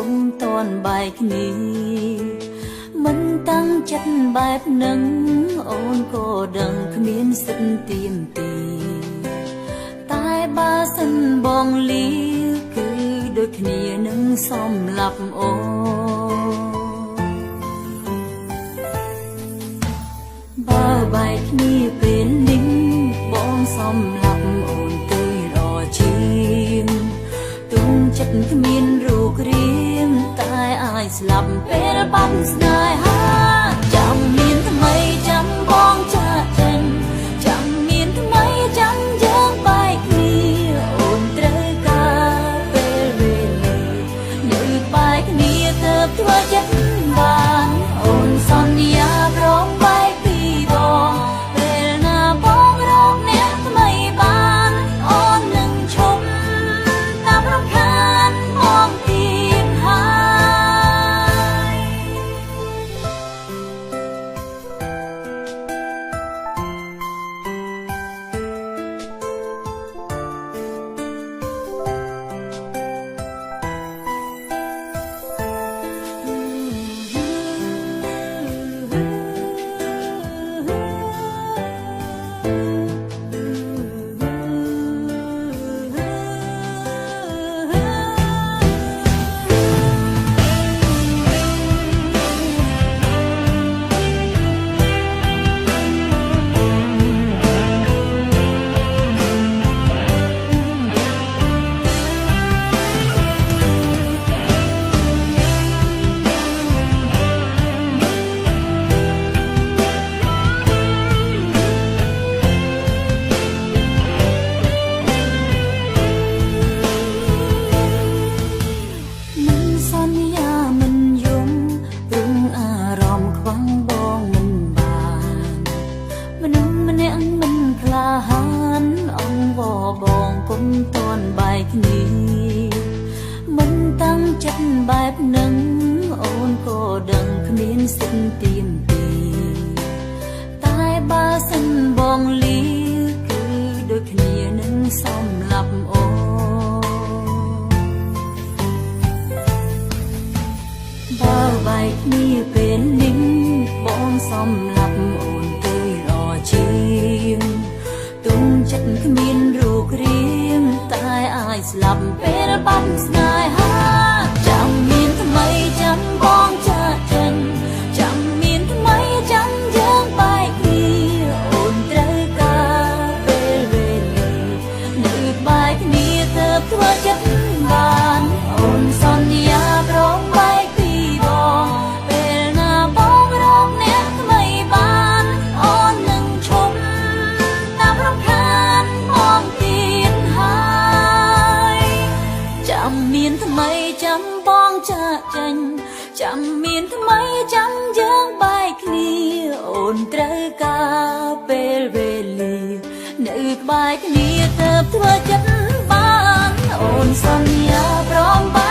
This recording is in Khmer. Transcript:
គុំតនបែកគ្នាមិនតាំងចិត្តបែបនឹងអូនក៏ដឹងគ្មានសិទ្ធទៀមទីតែបើសិនបងលីគឺដូចគ្នានឹងសំឡាប់អូនបើបែកគ្នាពេលនេះបងសំឡាប់អូនទៅរជាងទុំចិត្តគ្មានរូបរាងតែអាចស្លាប់ពេលបាត់ស្នេហាចាំមានថ្មីចាំបងចាក់ចេញចាំមានថ្មីចាំយើងបែកគ្នាអូនត្រូវការពេលវេលានៅបែកគ្នាទើបធ្វើចិត្តបានអូនសន្យាប្រងបែកពីបងពេលណាបងរកអ្នកថ្មីបានអូននឹងឈប់តាមរំខានបងទៀតហើយបងគុំតនបែកគ្នាមិនតាំងចិត្តបែបនឹងអូនក៏ដឹងគ្មានសិទ្ធទៀមទីតែបើសិនបងលីគឺដូចគ្នានឹងសំឡាប់អូនបើបែកគ្នាពេលនេះបងសំឡាប់អូនទៅរជាងទុំចិត្តគ្មានរូបរាងតែអាចស្លាប់ពេលបាត់ស្នេហាចាំមានថ្មីចាំបងចាក់ចេញចាំមានថ្មីចាំយើងបែកគ្នាអូនត្រូវការពេលវេលានៅបែកគ្នាទើបធ្វើចិត្តបានអូនសន្យាប្រងបែកពីបងពេលណាបងរកអ្នកថ្មីបានអូននឹងឈប់តាមរំខានបងទៀតហើយចាំមានថ្មីចាំបងចាក់ចេញចាំមានថ្មីចាំយើងបែកគ្នាអូនត្រូវការពេលវេលានៅក្បែរគ្នាទើបធ្វើចិត្តបានអូនសន្យាប្រងបែក